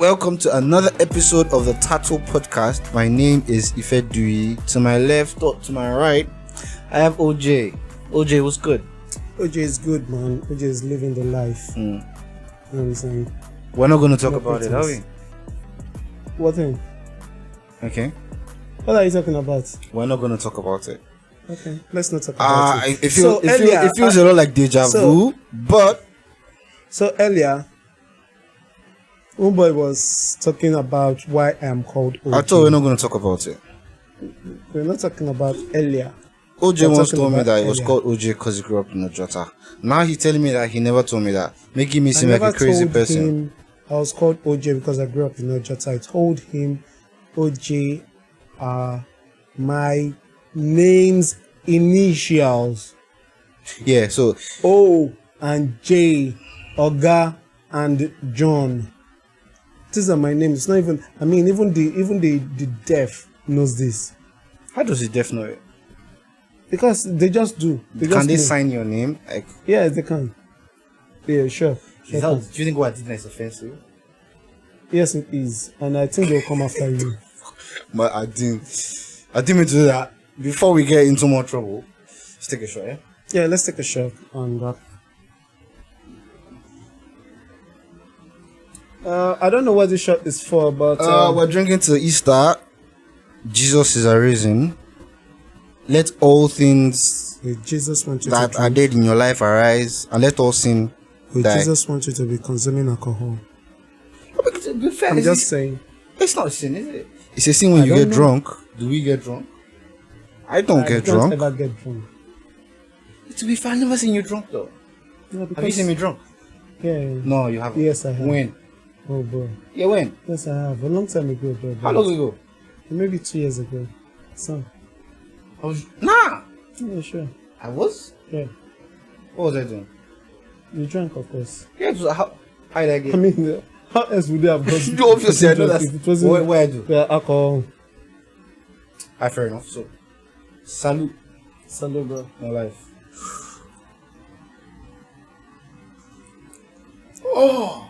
Welcome to another episode of the Tattle podcast. My name is Ifedui. To my left or to my right, I have OJ. OJ, what's good? OJ is good, man. OJ is living the life. You know what I'm saying? We're not going to talk about it, are we? What thing? Okay. What are you talking about? We're not going to talk about it. Okay, let's not talk about it. It feels a lot like deja vu, but... So earlier, Homeboy was talking about why I am called OJ. I thought we're not going to talk about it. We're not talking about earlier. OJ once told me that he was called OJ because he grew up in Ojota. Now he's telling me that he never told me that, making me seem like a crazy person. I was called OJ because I grew up in Ojota. I told him OJ are my name's initials. Yeah, so O and J, Oga and John. These are my names. It's not even. I mean, even the deaf knows this. How does the deaf know it? Because they just do. Can they sign your name? Like, yeah, they can. Yeah, sure. Do you think what I did is offensive? Yes, it is, and I think they'll come after you. But I didn't mean to do that. Before we get into more trouble, let's take a shot, yeah? Yeah, let's take a shot on that. I don't know what this shot is for, but we're drinking to Easter. Jesus is arisen. Let all things Jesus want you that to are dead in your life arise, and let all sin die. Jesus want you to be consuming alcohol. To be fair, I'm just saying. It's not a sin, is it? It's a sin when you get drunk. Do we get drunk? I don't get drunk. I don't ever get drunk. To be fair, I've never seen you drunk though. No, have you seen me drunk? Yeah. No, you haven't. Yes, I have. When? Oh, bro. Yeah, when? Yes, I have. A long time ago, bro. How long ago? Maybe 2 years ago. So. Nah. Yeah, sure. I was? Yeah. What was I doing? You drank, of course. Yeah, how did I get? I mean, how else would they have done? No, obviously, I know that's what I do. Yeah, alcohol. Fair enough. So, salute. Salute, bro. My life. Oh!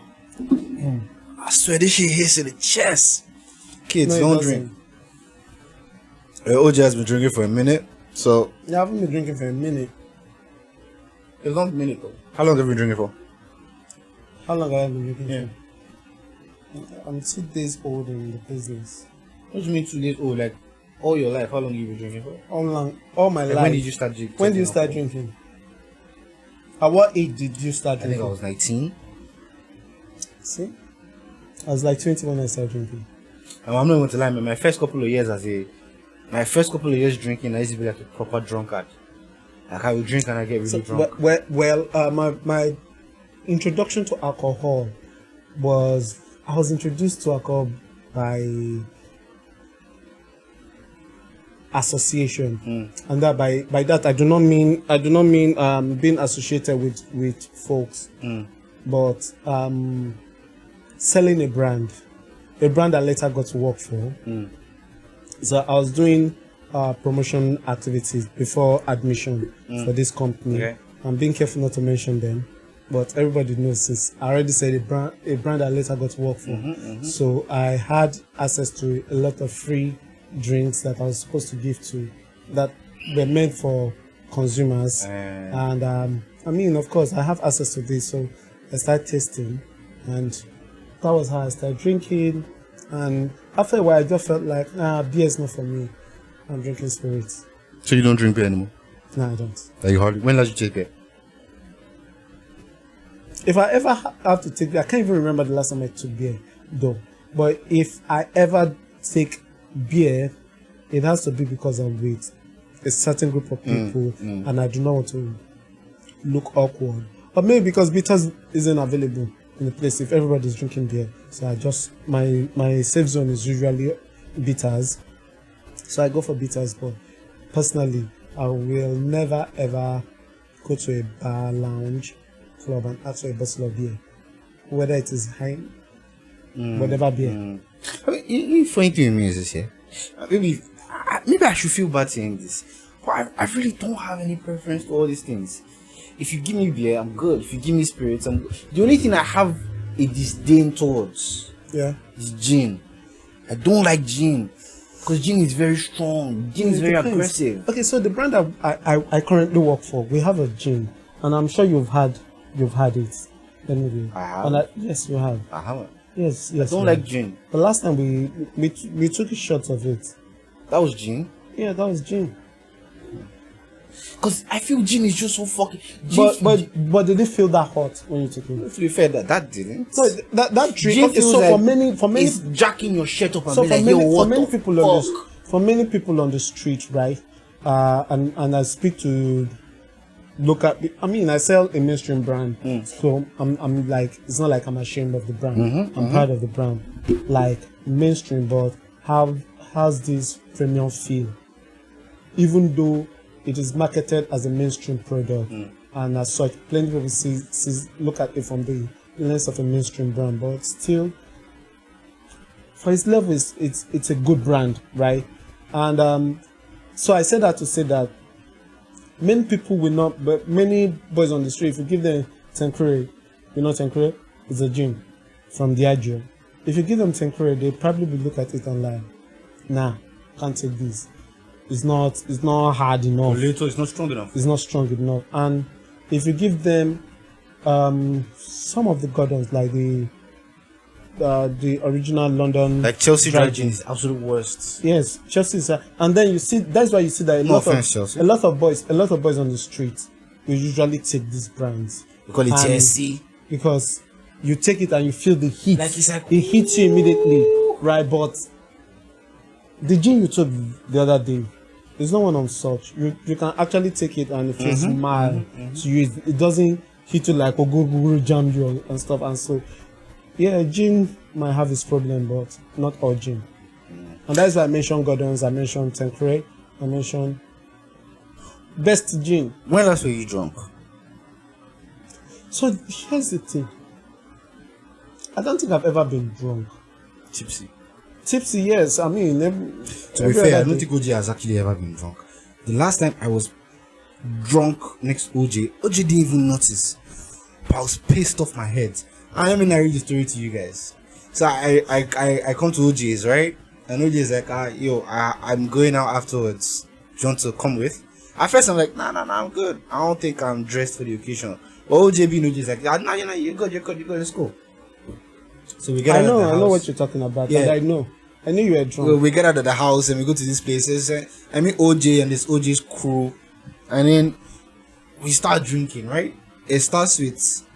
I swear this shit hits in the chest. Kids, No, don't drink. OJ has been drinking for a minute, so... You haven't been drinking for a minute. It's not a minute though. How long have you been drinking for? How long have I been drinking for? I'm 2 days old in the business. What do you mean 2 days old? Like, all your life, how long have you been drinking for? All my life. When did you start drinking? When did you start drinking? At what age did you start drinking? I think I was 19. See? I was like 20 when I started drinking. I'm not going to lie, man. My first couple of years drinking, I used to be like a proper drunkard. Like I would drink and I get really drunk. My introduction to alcohol was, I was introduced to alcohol by association, and that by that I do not mean being associated with folks, but selling a brand I later got to work for. So I was doing promotion activities before admission for this company. Okay. I'm being careful not to mention them, but everybody knows since I already said a brand I later got to work for. So I had access to a lot of free drinks that I was supposed to give to, that were meant for consumers. And I mean, of course, I have access to this, so I started tasting, and that was how I started drinking. And after a while, I just felt like, beer is not for me. I'm drinking spirits. So you don't drink beer anymore? No, I don't. Like you hardly. When last you take beer? If I ever have to take beer, I can't even remember the last time I took beer, though. But if I ever take beer, it has to be because I'm with a certain group of people, and I do not want to look awkward. Or maybe because bitters isn't available in the place if everybody's drinking beer. So I just, my safe zone is usually bitters. So I go for bitters, but personally, I will never ever go to a bar, lounge, club and ask for a bottle of beer. Whether it is high, whatever beer. I mean, funny thing with me is this, yeah? Maybe I should feel bad saying this, but I really don't have any preference to all these things. If you give me beer, I'm good. If you give me spirits, I'm good. The only thing I have a disdain towards Yeah. It's gin. I don't like gin. Because gin is very strong. Gin is very aggressive. Okay, so the brand that I currently work for, we have a gin. And I'm sure you've had it. Anyway. I have. Yes, you have. I haven't. Yes. I don't like gin. The last time we took a shot of it. That was gin? Yeah, that was gin. Because I feel gin is just so fucking... But did it feel that hot when you took it? To be fair, that didn't. So that drink... Gin Okay, feels so like for many... it's jacking your shirt up and So be like, yo, what the for many people on the street, right? And I speak to local. I mean, I sell a mainstream brand, so I'm like, it's not like I'm ashamed of the brand. I'm proud of the brand, like mainstream, but has this premium feel, even though it is marketed as a mainstream product, and as such, plenty of people look at it from the lens of a mainstream brand, but still, for its level, it's a good brand, right? And so I said that to say that many people will not, but many boys on the street, if you give them Tenkure, you know Tenkure? It's a gin from the Diageo. If you give them Tenkure, they probably will look at it and like, nah, can't take this. It's not hard enough. It's not strong enough. It's not strong enough. And if you give them some of the Gordons, like the original London, like Chelsea dry gin is absolute worst. Yes, Chelsea is, and then you see that's why you see that a lot of boys on the street will usually take these brands. We call it Chelsea because you take it and you feel the heat. Like it's like, it hits you immediately, right? But the gin you took the other day, there's no one on such. You can actually take it and it feels mild to you. It doesn't hit you like go jam you and stuff. And so, yeah, gin might have its problem, but not all gin. And that's why I mentioned Gordon's, I mentioned Tenkure, I mentioned best gin. When last were you drunk? So here's the thing. I don't think I've ever been drunk. Tipsy, yes. I mean, to be fair, I don't think OJ has actually ever been drunk. The last time I was drunk next to OJ didn't even notice. But I was pissed off my head. I am narrating the story to you guys. So I come to OJ's, right? And OJ's like, I'm going out afterwards. Do you want to come with? At first I'm like, nah, I'm good. I don't think I'm dressed for the occasion. But OJ being OJ's like, nah, you're good, let's go. So we get out of the house. I know what you're talking about. Yeah. I know. I knew you were drunk. Well, we get out of the house and we go to these places. I meet OJ and this OJ's crew. And then we start drinking, right? It starts with,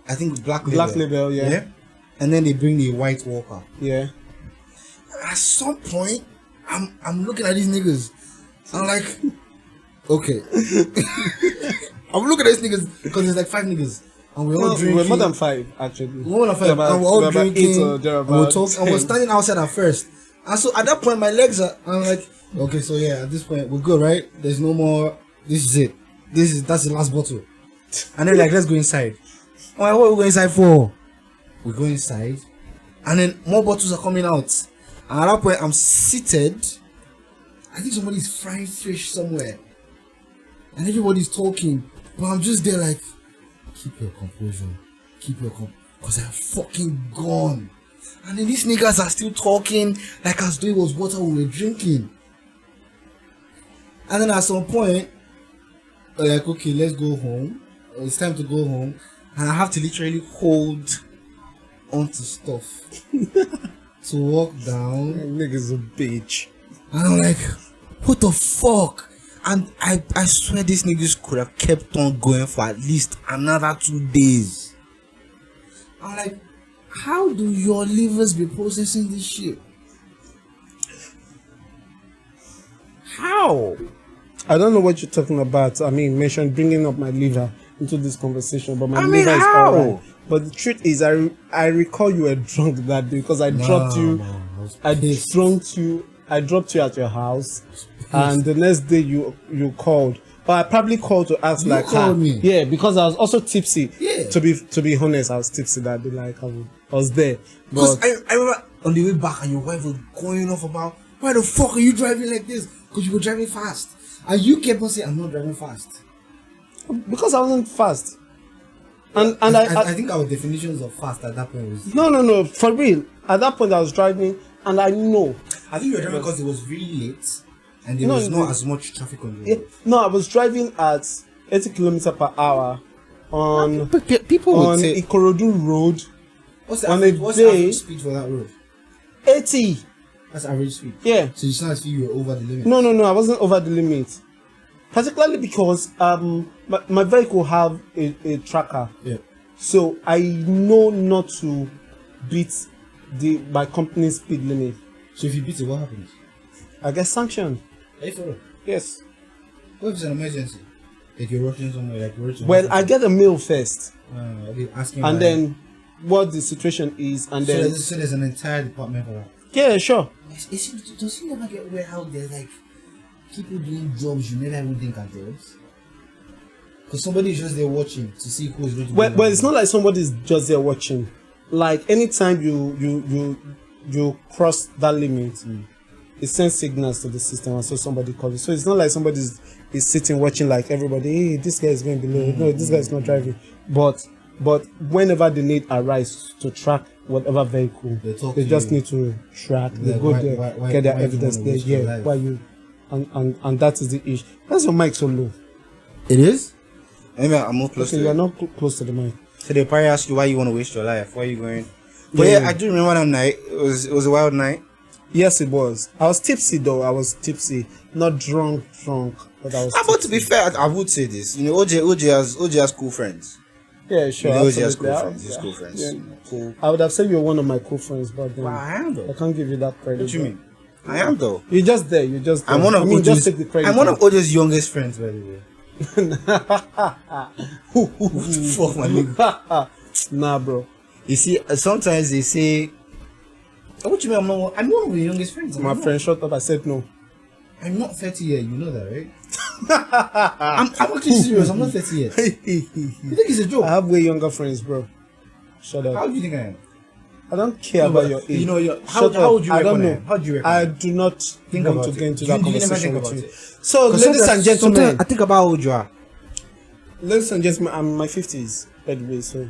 I think, Black Label, yeah. And then they bring the White Walker. Yeah. At some point, I'm looking at these niggas. I'm like, okay. I'm looking at these niggas because there's like 5 niggas. And we're all drinking. We're more than 5, actually. More than 5. And we're all drinking. And we're standing outside at first. And so at that point, my legs are, I'm like, okay, so yeah, at this point, we're good, right? There's no more. This is it. That's the last bottle. And then like, let's go inside. I'm like, what are we going inside for? We go inside. And then more bottles are coming out. And at that point, I'm seated. I think somebody's frying fish somewhere. And everybody's talking. But I'm just there like, keep your composure. Because I'm fucking gone. And then these niggas are still talking like as though it was water we were drinking. And then at some point, we're like, okay, let's go home. It's time to go home. And I have to literally hold onto stuff. To walk down. That nigga's a bitch. And I'm like, what the fuck? And I swear these niggas could have kept on going for at least another 2 days. I'm like, how do your livers be processing this shit? How? I don't know what you're talking about. I mean, bringing up my liver into this conversation, but my liver is alright. But the truth is, I recall you were drunk that day because I dropped you. I dropped you at your house, and the next day you called. But I probably called to ask, like, called me. Yeah, because I was also tipsy. Yeah. To be honest, I was tipsy that day. Like I was there. Because I remember on the way back, and your wife was going off about, why the fuck are you driving like this? Because you were driving fast, and you kept on saying, I'm not driving fast. Because I wasn't fast. And I think our definitions of fast at that point was no, for real. At that point, I was driving, and I know. I think you were driving because it was really late, and there was not as much traffic on the road. No, I was driving at 80 kilometers per hour on People on would say, Ikorodu Road. what's the on average, a what's day- the average speed for that road? 80. That's average speed. Yeah. So you started to feel you were over the limit. No, I wasn't over the limit. Particularly because my vehicle have a tracker. Yeah. So I know not to beat my company's speed limit. So if you beat it, what happens? I get sanctioned. Are you for real? Yes. What if it's an emergency? Like you're rushing somewhere, like you're rushing. Well, I get a mail first, Okay, asking and why. then what the situation is, and then So there's an entire department for that. yeah, sure. Does it never get weird how there's like people doing jobs you never even think are jobs? Because somebody is just there watching to see who's going to. Well, it's not like somebody's just there watching. Like anytime you cross that limit, it sends signals to the system, and so somebody calls it. So it's not like somebody is sitting watching like everybody. Hey, this guy is going below. No, this guy is not driving. But whenever the need arises to track whatever vehicle, they just need to track. They go there, get their evidence there. Yeah, why you? And that is the issue. That's your mic so low. It is. Maybe I'm more close Okay, to you it. are not close to the mic. So they probably ask you why you want to waste your life. Why are you going? But yeah, I do remember that night. It was a wild night. Yes, it was. I was tipsy though. I was tipsy, not drunk, but I was. But to be fair, I would say this. You know, OJ has cool friends. Yeah, sure. You know, OJ has absolutely. cool friends. He's cool friends. Yeah. You know, cool. I would have said you were one of my cool friends, but then Well, I am though. I can't give you that credit. What do you mean? I am though. You're just there. You're just. There. I'm one of OJ's. just take the credit. I'm one of OJ's youngest friends, by the way. Fuck my nigga. Nah, bro. You see, sometimes they say, "What do you mean? I'm one of the youngest friends." My friend shut up. I said no. I'm not 30 yet. You know that, right? I'm actually serious. I'm not 30 yet. You think it's a joke? I have way younger friends, bro. Shut up. How do you think I am? I don't care about your age. You know, How would you I reckon don't I know. am? How do you reckon? I do not Think want about to it. get into You that never think conversation about with you. it. So, ladies and gentlemen, I think about how old you are. ladies and gentlemen, I'm in my 50s, by the way, so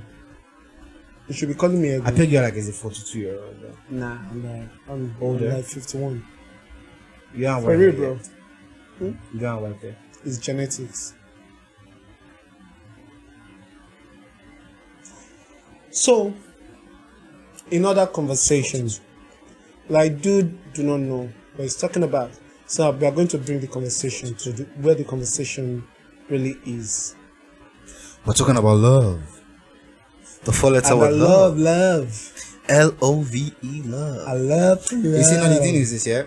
you should be calling me I again. think you're like as a 42-year-old. Nah, I'm Older? like 51. You are For real, bro. You don't work there. It's genetics. So, in other conversations, like do not know what he's talking about. So we are going to bring the conversation to where the conversation really is. We're talking about love. The four letter word love. Love. L-O-V-E, love. I love love. You see, now the thing is this, yeah?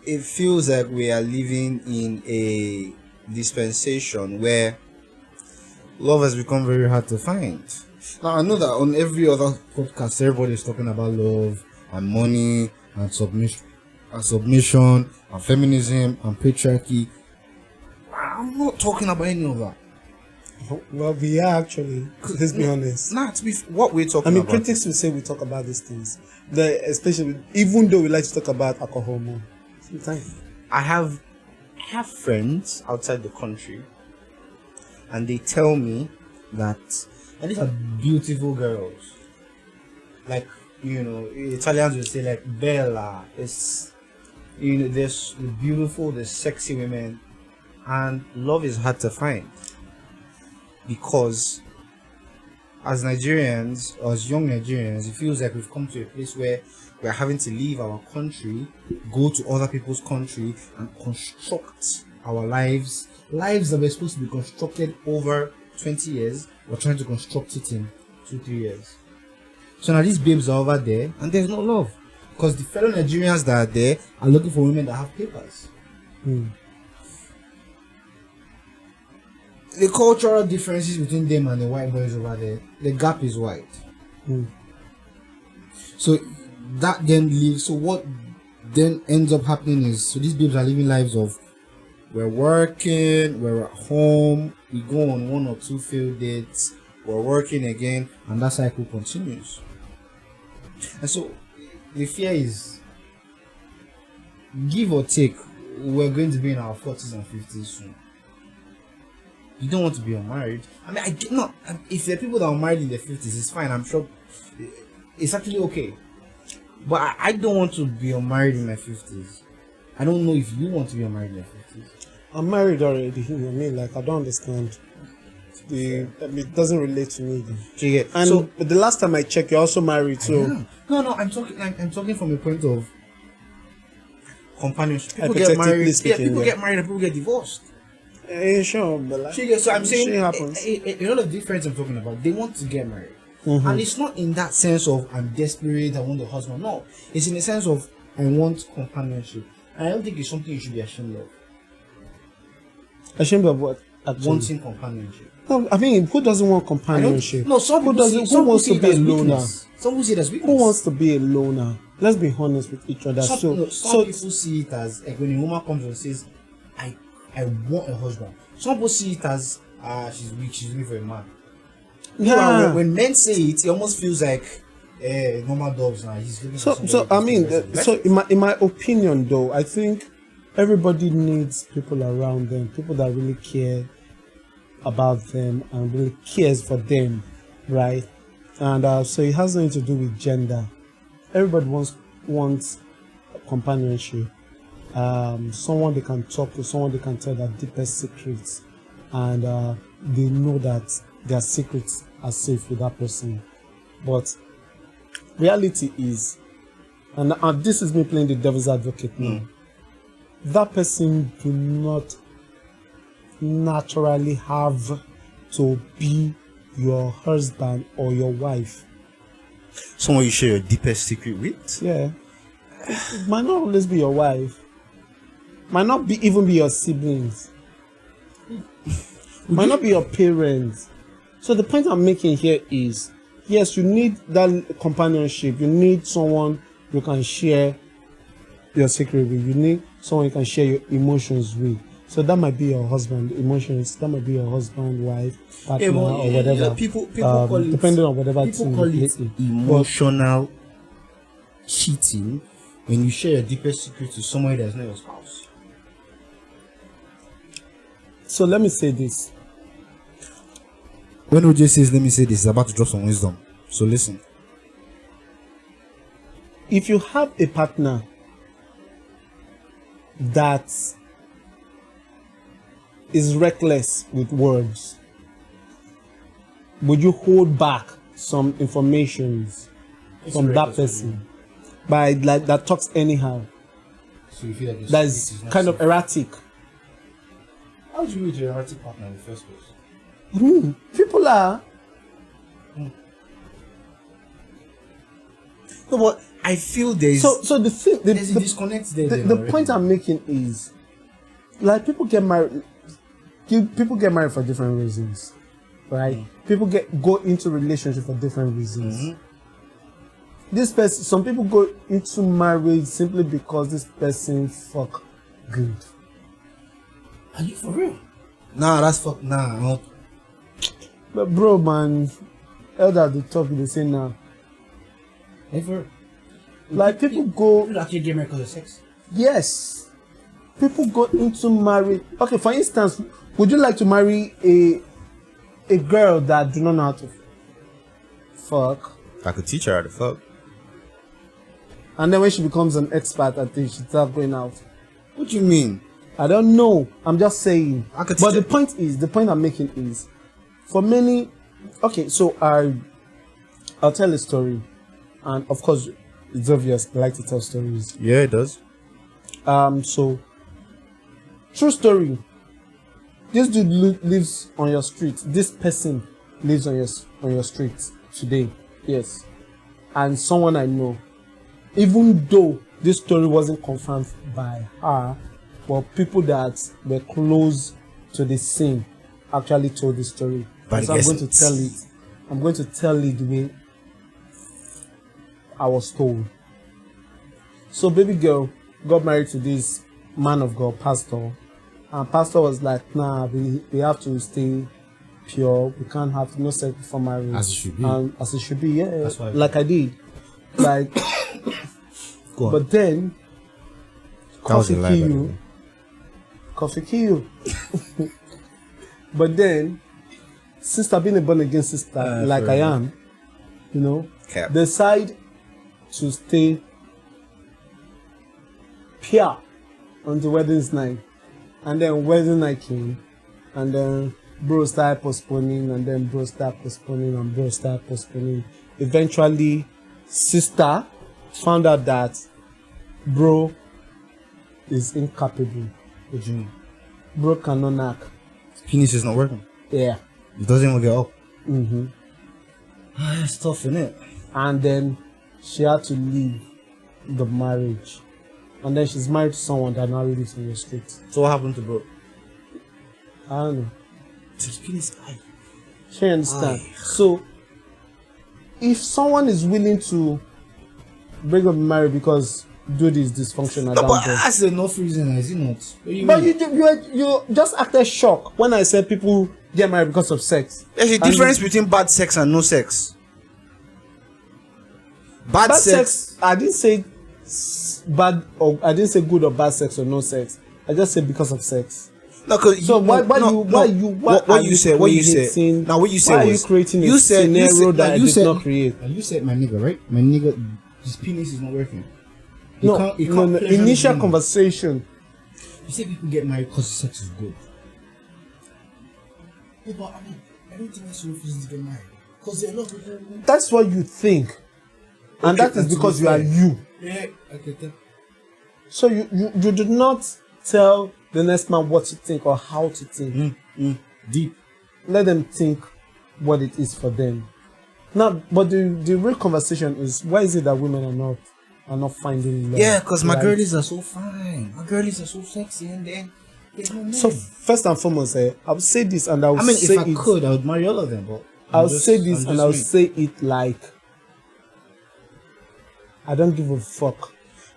It feels like we are living in a dispensation where love has become very hard to find. Now, I know that on every other podcast, everybody is talking about love and money and submission and feminism and patriarchy. I'm not talking about any of that. Well, we are actually. Let's be honest. Nah, to be what we're talking about. Critics will say we talk about these things. Especially, even though we like to talk about alcohol more. Sometimes. I have friends outside the country, and they tell me that, and these are beautiful girls. Like, you know, Italians will say like bella. It's, you know, there's beautiful, there's sexy women, and love is hard to find because as Nigerians, or as young Nigerians, it feels like we've come to a place where we're having to leave our country, go to other people's country, and construct our lives that were supposed to be constructed over 20 years. We're trying to construct it in 2-3 years. So now these babes are over there, and there's no love because the fellow Nigerians that are there are looking for women that have papers. The cultural differences between them and the white boys over there, the gap is wide. So that then leaves. So what then ends up happening is, so these babes are living lives of, we're working, we're at home, we go on 1 or 2 failed dates, we're working again, and that cycle continues. And so the fear is, give or take, we're going to be in our 40s and 50s soon. you don't want to be unmarried. I mean, I get not. If there are people that are married in their 50s, it's fine. I'm sure it's actually okay. But I don't want to be unmarried in my 50s. I don't know if you want to be unmarried in your 50s. I'm married already. I mean, like, I don't understand. It doesn't relate to me. Yeah. And so, but the last time I checked, you're also married, so. No, I'm talking from a point of companionship. People get married. Get married and people get divorced. Sure, but like, so I'm saying a lot of difference I'm talking about. They want to get married. And it's not in that sense of I'm desperate, I want a husband. No, it's in the sense of I want companionship. And I don't think it's something you should be ashamed of. Ashamed of what? Wanting companionship. No, I mean, who doesn't want companionship? No, some who wants to be a loner? Some people see it as weakness. Who wants to be a loner? Let's be honest with each other. Some people see it as like when a woman comes and says, I want a husband. Some people see it as she's weak, she's looking for a man. Yeah. When men say it, it almost feels like normal dogs now. He's looking for somebody. So I mean, so in my opinion, though, I think everybody needs people around them, people that really care about them and really cares for them, right? And so it has nothing to do with gender. Everybody wants companionship, someone they can talk to, someone they can tell their deepest secrets, and they know that their secrets are safe with that person. But reality is, and this is me playing the devil's advocate now, that person do not naturally have to be your husband or your wife. Someone you share your deepest secret with? Yeah. It might not always be your wife. Might not even be your siblings. Might not be your parents. So the point I'm making here is, yes, you need that companionship. You need someone you can share your secret with. You need someone you can share your emotions with. So that might be your husband, emotions. That might be your husband, wife, partner, or whatever. People call it, depending on whatever. People call it emotional cheating when you share your deepest secret to somebody that's not your spouse. So let me say this. When OJ says, "Let me say this," he's about to drop some wisdom. So listen. If you have a partner that is reckless with words, would you hold back some informations from that person by like that talks anyhow? So you feel like that is kind of erratic. How do you meet your erratic partner in the first place? People are. No, but I feel there's there's a disconnect there. The point I'm making is, like, people get married for different reasons, right? People go into relationship for different reasons. This person, some people go into marriage simply because this person fuck good. Are you for real? Nah, that's fuck. Nah. But bro, man, elder they talk, they say nah. Ever? Like people actually get married because of sex. Yes, people go into marriage. Okay, for instance, would you like to marry a girl that do not know how to fuck? I could teach her how to fuck. And then when she becomes an expert at it, she starts going out. What do you mean? I don't know. I'm just saying. But the point I'm making is, for many, okay, so I'll tell a story, and of course, it's obvious I like to tell stories. Yeah, it does. So true story. This dude lives on your street. This person lives on your street today. Yes, and someone I know. Even though this story wasn't confirmed by her, but people that were close to the scene actually told the story. But so I'm going to tell it. I'm going to tell it the way I was told. So baby girl got married to this man of God, pastor. And pastor was like, nah, we have to stay pure. We can't have no sex before marriage. As it should be. And as it should be, yeah. That's why like I did. Like, but then, coffee kill you. But then, sister being a born again sister, like I am, you know, decide to stay pure on the wedding's night. And then wedding night came, and then bro started postponing, and then bro started postponing, and bro started postponing. Eventually, sister found out that bro is incapable. What do you mean? Bro cannot knock. His penis is not working. Yeah. It doesn't even get up. Mm-hmm. That's tough, innit? And then she had to leave the marriage. And then she's married to someone that now lives in the streets. So what happened to bro? I don't know. His penis, She understand. So, if someone is willing to break up the marriage because dude is dysfunctional, no, but that's enough reason, is it not? But you just acted shocked when I said people get married because of sex. There's a difference between bad sex and no sex. Bad sex. I didn't say bad, or I didn't say good or bad sex or no sex. I just said because of sex. No, cause so what you said was creating a scenario that I did not create. You said my nigga, right? My nigga, his penis is not working. No, initial conversation. You say people get married because sex is good. Yeah, but I don't think that's reasons to get married. Because there are a lot of people. That's what you think, and that is because you are you. Yeah, okay. So you do not tell the next man what to think or how to think. Deep. Let them think what it is for them. Now, but the real conversation is, why is it that women are not finding love? Yeah, because my girlies are so fine. My girlies are so sexy, and then there's no men. So first and foremost, I would say this, and I would say if I could, I would marry all of them. But I would say this, and I would say it like, I don't give a fuck.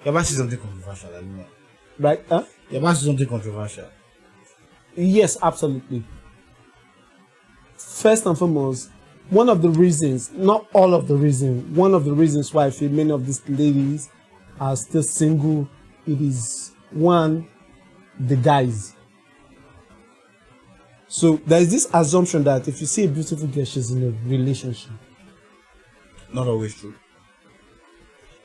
You're about to say something controversial, right? Huh? You're about to say something controversial. Yes, absolutely. First and foremost, one of the reasons, not all of the reasons, one of the reasons why I feel many of these ladies are still single, it is one, the guys. So there is this assumption that if you see a beautiful girl, she's in a relationship. Not always true.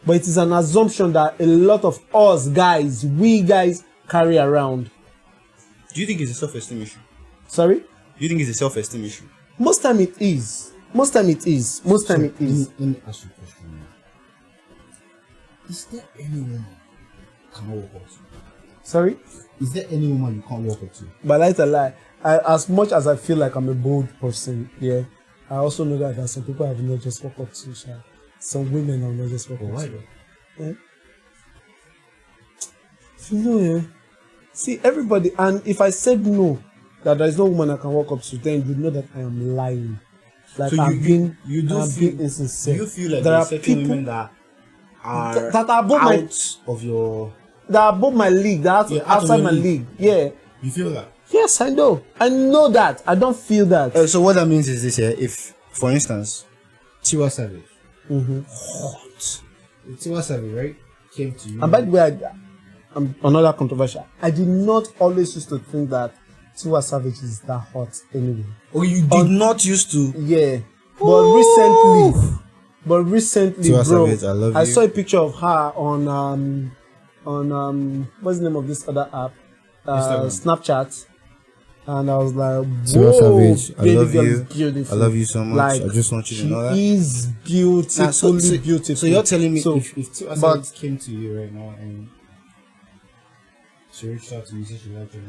But it is an assumption that a lot of us guys, we guys, carry around. Do you think it's a self-esteem issue? Sorry? Do you think it's a self-esteem issue? Most time it is. Let me ask you a question. Is there any woman you can't walk up to? Sorry? Is there any woman you can't walk up to? But that's a lie. As much as I feel like I'm a bold person, yeah, I also know that there are some people I will not just walk up to. Some women I will not just walk up to. Yeah? You know, yeah. See, everybody, and if I said no, that there is no woman I can walk up to, then you know that I am lying. Like so I'm being insincere. Do you feel like there are certain women that are out of your... That are above my league, that are outside my league. Yeah. You feel that? Yes, I know. I know that. I don't feel that. So what that means is this here. If, for instance, Tiwa Savage. Hot. If Tiwa Savage, right, came to you... And by the way, I'm another controversial. I did not always used to think that Tiwa Savage is that hot anyway. Oh, you did not used to? Yeah. But recently, Tiwa bro, Savage, I saw a picture of her on what's the name of this other app? Snapchat. And I was like, Tiwa Savage, I love you. Beautiful. I love you so much. Like, I just want you to know that. She is beautifully beautiful. So you're telling me if Tiwa Savage came to you right now and she reached out to you, said she liked you,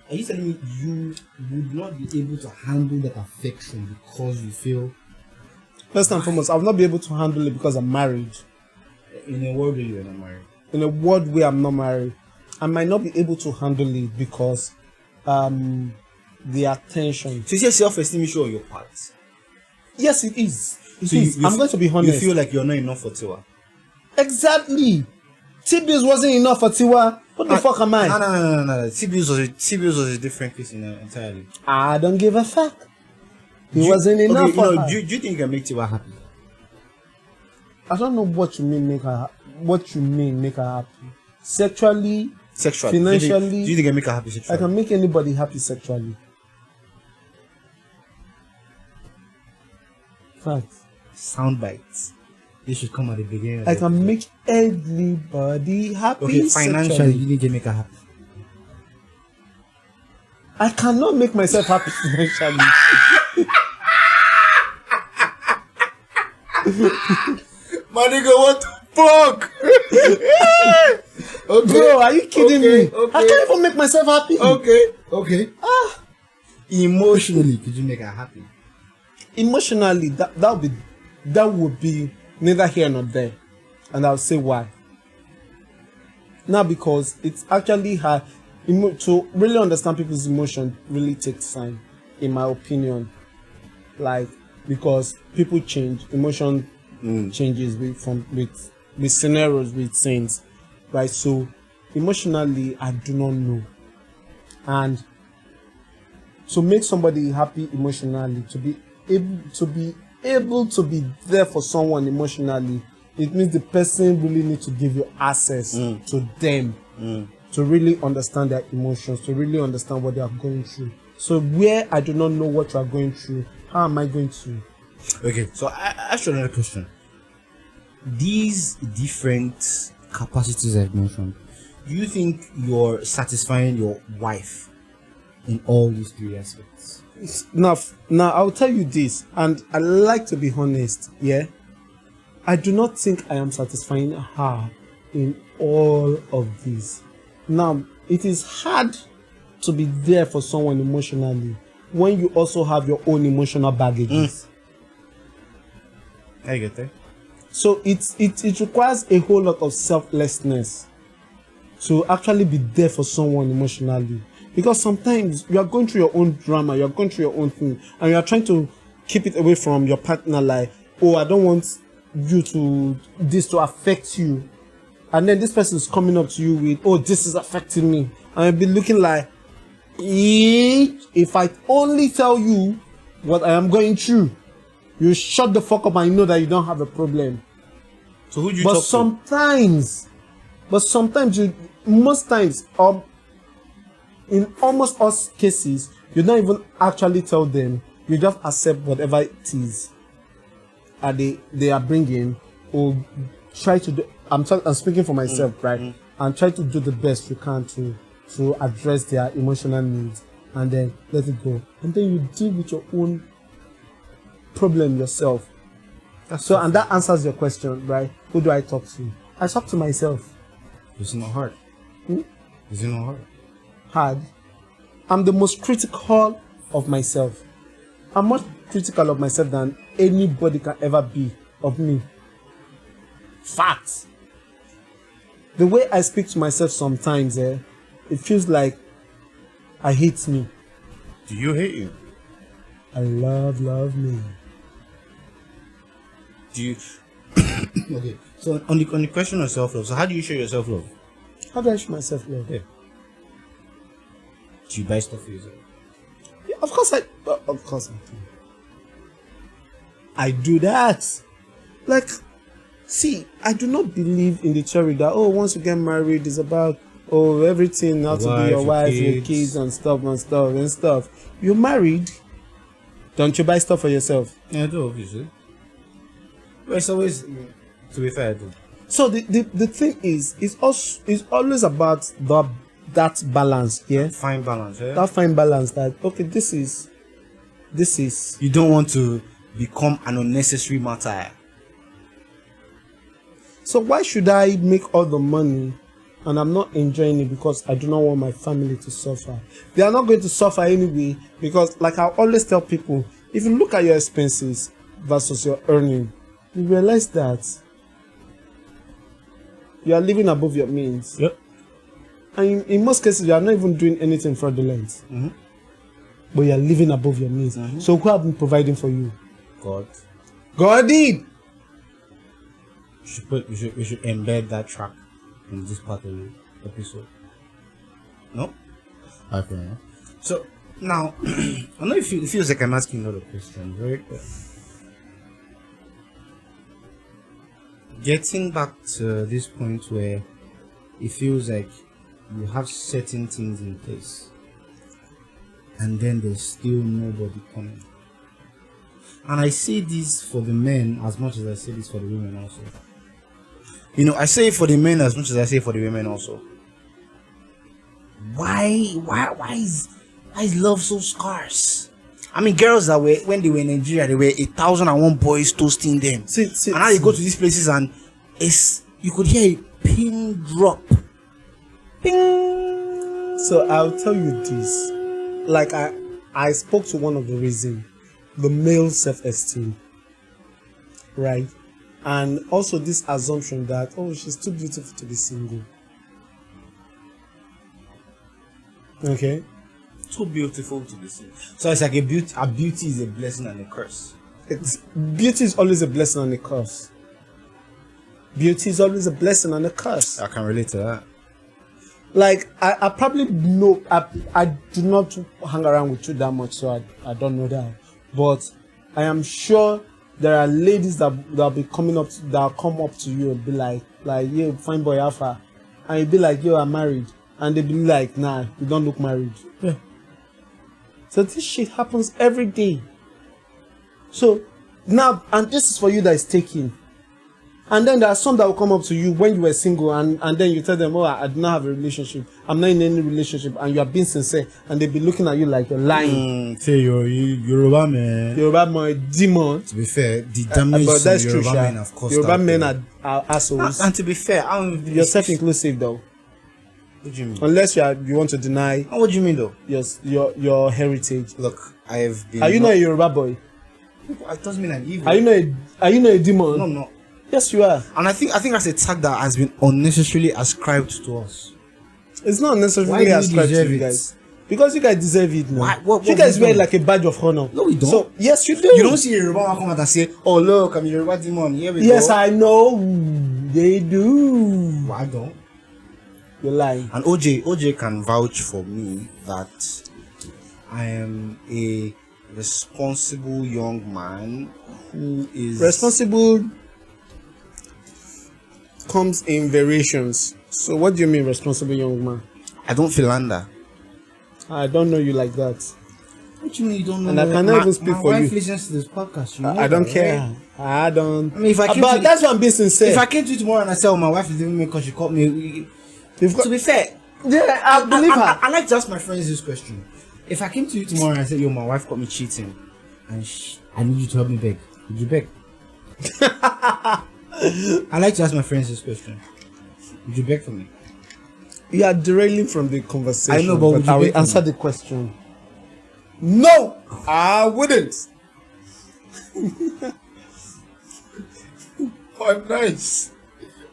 are you telling me you would not be able to handle that affection because you feel... First and foremost, I will not be able to handle it because I'm married. In a world where you're not married? In a world where I'm not married. I might not be able to handle it because the attention. So it's a self-esteem issue on your part? Yes, it is. I'm going to be honest. You feel like you're not enough for Tiwa? Exactly. T-Bills wasn't enough for Tiwa. What the fuck am I? No. T-Bills was a different case entirely. I don't give a fuck. He wasn't enough for her. Do you think you can make Tiwa happy? I don't know what you mean make her happy. Sexually, financially. Do you think I can make her happy sexually? I can make anybody happy sexually. Facts. Sound bites. This should come at the beginning. Of I can make everybody happy. Okay, financially, sexually. you need to make her happy. I cannot make myself happy financially. My nigga, what the fuck? Okay. Bro, are you kidding me? Okay. I can't even make myself happy. Okay. Emotionally, could you make her happy? Emotionally, that would be neither here nor there, and I'll say why. Now, because it's actually hard to really understand people's emotion. Really takes time, in my opinion. Like, because people change, emotion changes with scenarios, with things, right? So emotionally, I do not know, and to make somebody happy emotionally, to be able to be there for someone emotionally, it means the person really needs to give you access to them, to really understand their emotions, to really understand what they are going through. So where I do not know what you are going through, how am I going to? Okay, so I ask you another question. These different capacities I've mentioned, do you think you're satisfying your wife in all these three aspects? Now I'll tell you this, and I like to be honest. Yeah, I do not think I am satisfying her in all of these. Now, it is hard to be there for someone emotionally when you also have your own emotional baggages. I get that. So it requires a whole lot of selflessness to actually be there for someone emotionally. Because sometimes you are going through your own drama, you are going through your own thing, and you are trying to keep it away from your partner, like, oh, I don't want this to affect you. And then this person is coming up to you with, oh, this is affecting me. And you'll be looking like, if I only tell you what I am going through, you shut the fuck up and you know that you don't have a problem. So who do you But talk sometimes, most times, in almost all cases, you don't even actually tell them. You just accept whatever it is they are bringing, or try to do. I'm speaking for myself, right? And try to do the best you can to address their emotional needs, and then let it go. And then you deal with your own problem yourself. And that answers your question, right? Who do I talk to? I talk to myself. It's not hard. Is it not hard? Hard. I'm the most critical of myself. I'm more critical of myself than anybody can ever be of me. Facts. The way I speak to myself sometimes, it feels like I hate me. Do you hate you? I love me. Do you? Okay. So on the question of self-love, so how do you show your self-love? How do I show myself love? Yeah. Do you buy stuff for yourself? Yeah, of course I do. I do that. Like, see, I do not believe in the theory that, oh, once you get married, it's about, oh, everything has to be your wife, your kids, and stuff. You're married. Don't you buy stuff for yourself? Yeah, I do, obviously. But it's always, to be fair, I do. So the thing is, it's always about that balance, yeah? Fine balance, yeah? That fine balance that, okay, this is... You don't want to become an unnecessary martyr. So why should I make all the money and I'm not enjoying it because I do not want my family to suffer? They are not going to suffer anyway, because like I always tell people, if you look at your expenses versus your earning, you realize that you are living above your means. Yep. And in most cases, you are not even doing anything fraudulent. But you are living above your means. So who have been providing for you? God. God did. We should embed that track in this part of the episode. No? Fair enough. So now I know it feels like I'm asking another question, right? Getting back to this point where it feels like you have certain things in place and then there's still nobody coming. And I say this for the men as much as I say this for the women also. You know, I say it for the men as much as I say it for the women also. Why is love so scarce? I mean, girls that were, when they were in Nigeria, there were 1,001 boys toasting them. And now you go to these places and you could hear a pin drop. Ping. So I'll tell you this. Like I spoke to one of the reasons, the male self-esteem, right? And also this assumption that, oh, she's too beautiful to be single. Okay? Too beautiful to be single. So it's like a beauty is a blessing and a curse. Beauty is always a blessing and a curse. Beauty is always a blessing and a curse. I can relate to that. Like, I probably know, I do not hang around with you that much, so I don't know that. But I am sure there are ladies that'll be coming up, that'll come up to you and be like, yeah, fine boy, alpha. And you'll be like, yo, I'm married. And they'll be like, nah, you don't look married. Yeah. So this shit happens every day. So now, and this is for you that is taking. And then there are some that will come up to you when you were single, and then you tell them, oh, I do not have a relationship. I'm not in any relationship, and you are being sincere, and they'll be looking at you like you're lying. Say you're Yoruba man. Yoruba man, demon. To be fair, the damage but that's Yoruba true, men, of course. Yoruba men are assholes. And to be fair, you're self-inclusive though. What do you mean? Unless you want to deny. What do you mean though? Your heritage. Look, I have been. Are you not a Yoruba boy? It doesn't mean I'm evil. Are you not a demon? No, I'm not. Yes, you are. And I think that's a tag that has been unnecessarily ascribed to us. It's not necessarily ascribed to you guys. Because you guys deserve it now. What you guys wear like a badge of honor. No, we don't. So, yes, you do. You don't see a Yoruba come out and say, oh, look, I'm a Yoruba demon. Here we go. Yes, I know. They do. Well, I don't. You're lying. And OJ can vouch for me that I am a responsible young man who is... Responsible comes in variations. So what do you mean responsible young man? I don't philander. I don't know you like that. What do you mean you don't know? And I cannot even speak for you. My wife listens to this podcast. You know I don't that, care. Right? I don't. I mean, if I came but that's what I'm being sincere. If I came to you tomorrow and I said, oh, my wife is leaving me because she caught me... To be fair, yeah, I believe her. I like to ask my friends this question. If I came to you tomorrow and I said, yo, my wife caught me cheating and I need you to help me beg, would you beg? I like to ask my friends this question. Would you beg for me? You are derailing from the conversation. I know, but I will answer the question. No, I wouldn't. Oh, nice.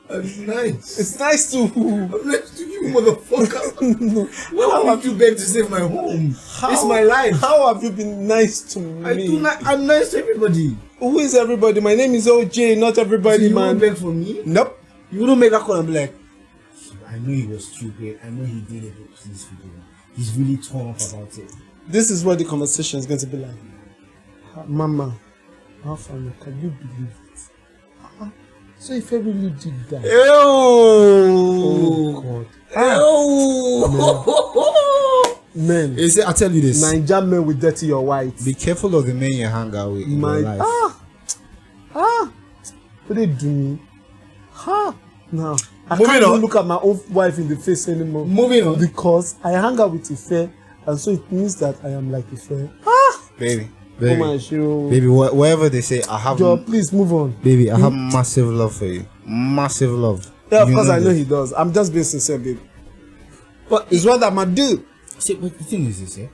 That's nice. It's nice to... I'm nice to you, motherfucker. No. Why have you beg to save my home? It's my life. How have you been nice to me? I'm nice to everybody. Who is everybody? My name is OJ, not everybody, so man. You won't beg for me? Nope. You wouldn't make that call and be like, I know he was stupid. I know he did it, but please forgive him. He's really torn up about it. This is what the conversation is going to be like. Mama, how far can you believe it? So if I really did that. Ew. Oh God. Ew. Men. I tell you this. Naija men will dirty your white. Be careful of the men you hang out with in your life. What they do me? Now I can't even look at my own wife in the face anymore. Moving on. Because I hang out with Ife, and so it means that I am like Ife. Baby. Baby, whatever they say, I have. Joe, please move on. Baby, I have massive love for you. Massive love. Yeah, of course I know he does. I'm just being sincere, babe. But it's what I'm gonna do. See, but the thing is this, yeah.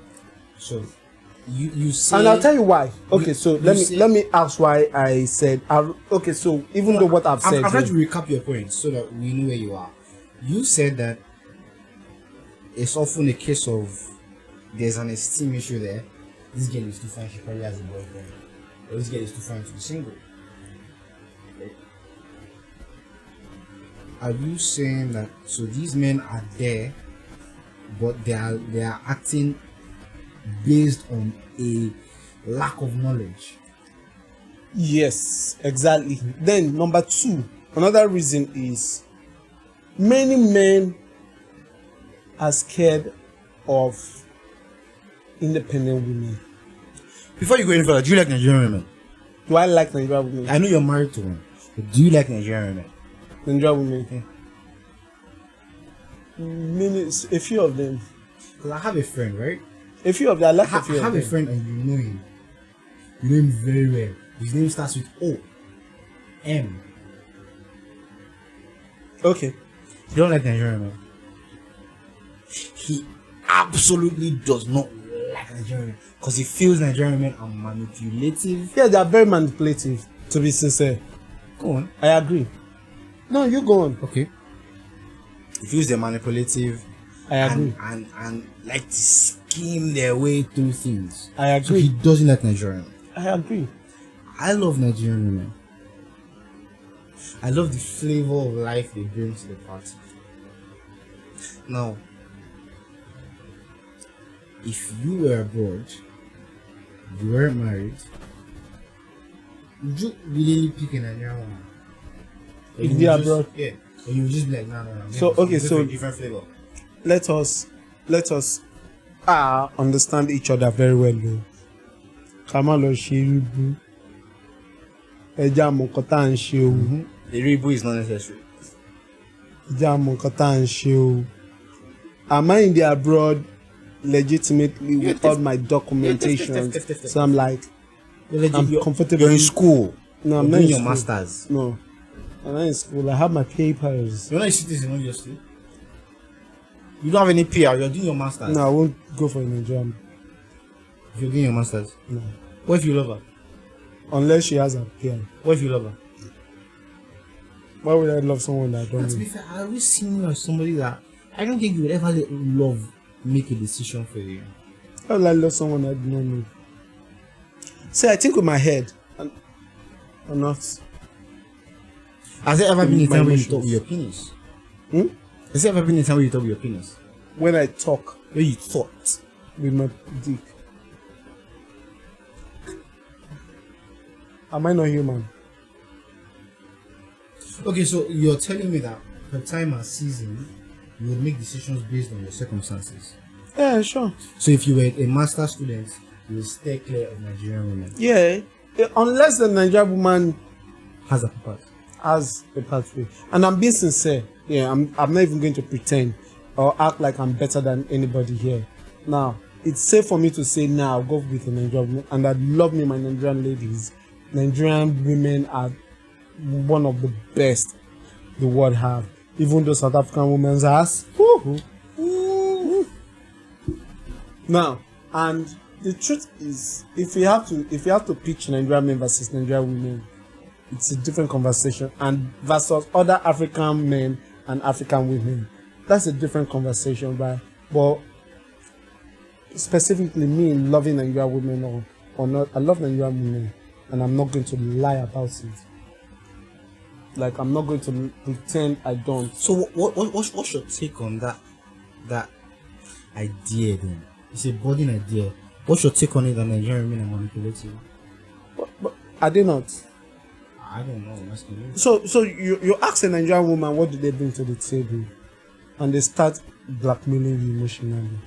So you say, and I'll tell you why. Okay, so let me ask why I said. Okay, so even though what I've said, I'm trying to recap your point so that we know where you are. You said that it's often a case of there's an esteem issue there. This girl is too fine, she probably has a boyfriend. Or this girl is too fine to be single. Are you saying that so these men are there, but they are acting based on a lack of knowledge? Yes, exactly. Then number two, another reason is many men are scared of independent women. Before you go any further, do you like Nigerian women? Do I like Nigerian women? I know you're married to one. But do you like Nigerian women? Nigerian women? Yeah. A few of them. Because I have a friend, right? A few of them. I like a few of them. I have a friend and you know him. You know him very well. His name starts with O. M. Okay. You don't like Nigerian women? He absolutely does not like Nigerian women. Because he feels Nigerian women are manipulative. Yeah, they are very manipulative, to be sincere. Go on. I agree. No, you go on. Okay. He feels they're manipulative. I agree. And like to scheme their way through things. I agree. So he doesn't like Nigerian. I agree. I love Nigerian women. I love the flavor of life they bring to the party. Now, if you were abroad, you weren't married, would you really pick a Nigerian woman? If they are abroad? Yeah. Or you would just be like, no. So, okay, so different flavor. Let us understand each other very well, though. Kamalo Shiribu. Eja Mokotan Shiu. The ribu is not necessary. Eja Mokotan Shiu. Am I in the abroad legitimately with all my documentation? So I'm like, I'm comfortable. You're in school. No, I'm not in your school. masters. No, I'm not in school. I have my papers. You're not a citizen, obviously. You don't have any PR. You're doing your masters. No, I won't go for Nigerian. If you're doing your masters. No. What if you love her? Unless she has a PR. What if you love her? Why would I love someone that I don't know? To be fair, I always seen you as somebody that I don't think you would ever let love make a decision for you. Why would I love someone I do not know? See, I think with my head, or not. Has there ever been a time when you talk with your penis? Has there ever been a time when you talk with your penis? When I talk. When you thought? With my dick. Am I not human? Okay, so you're telling me that per time or season, you would make decisions based on your circumstances? Yeah, sure. So if you were a master student, you would stay clear of Nigerian women? Yeah, unless the Nigerian woman has a purpose. Has a pathway. And I'm being sincere. Yeah, I'm not even going to pretend or act like I'm better than anybody here. Now, it's safe for me to say now I'll go with a Nigerian woman, and I love me my Nigerian ladies. Nigerian women are one of the best the world have. Even though South African women's ass. Now, and the truth is, if you have to pitch Nigerian men versus Nigerian women, it's a different conversation, and versus other African men and African women, that's a different conversation, right? But specifically me loving Nigerian women or not, I love Nigerian women, and I'm not going to lie about it. Like, I'm not going to pretend I don't. So what's your take on that idea then? It's a budding idea. What's your take on it that Nigerian women are manipulative? But are they not? I don't know. I'm asking you. So you ask a Nigerian woman what do they bring to the table, and they start blackmailing you emotionally.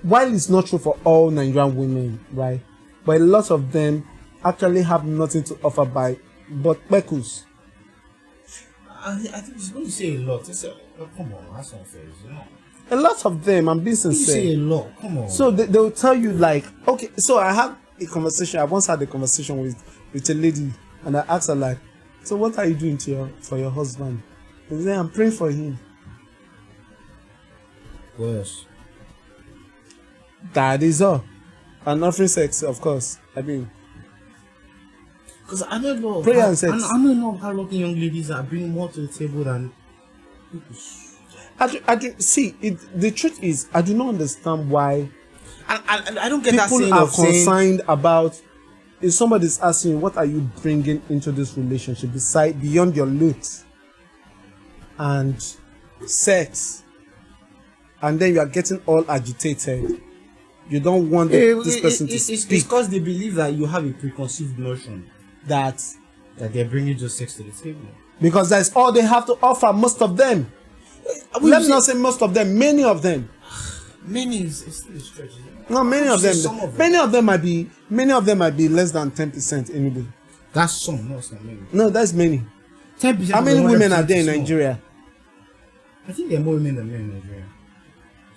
While it's not true for all Nigerian women, right? But a lot of them actually have nothing to offer but pekus. I think it's going to say a lot. Come on, that's unfair, you know. A lot of them, I'm being sincere. You say a lot, come on. So they will tell you like, okay, so I had a conversation, I once had a conversation with a lady, and I asked her like, so what are you doing for your husband? And then I'm praying for him. Yes. That is all. And offering sex, of course. I mean, because I don't know. Prayer and sex. I don't know how lucky young ladies are bringing more to the table than people. The truth is, I do not understand why. I don't get people that saying are of concerned about. If somebody's asking you, what are you bringing into this relationship beyond your looks and sex, and then you are getting all agitated. You don't want this person to speak. It's because they believe that you have a preconceived notion that they're bringing just sex to the table. Because that's all they have to offer, most of them. Let me not say most of them, many of them. Many is stretch. No, many of them might be less than 10% anyway. That's some, no, it's not many. No, that's many. 10%. How many women are there in Nigeria? I think there are more women than men in Nigeria.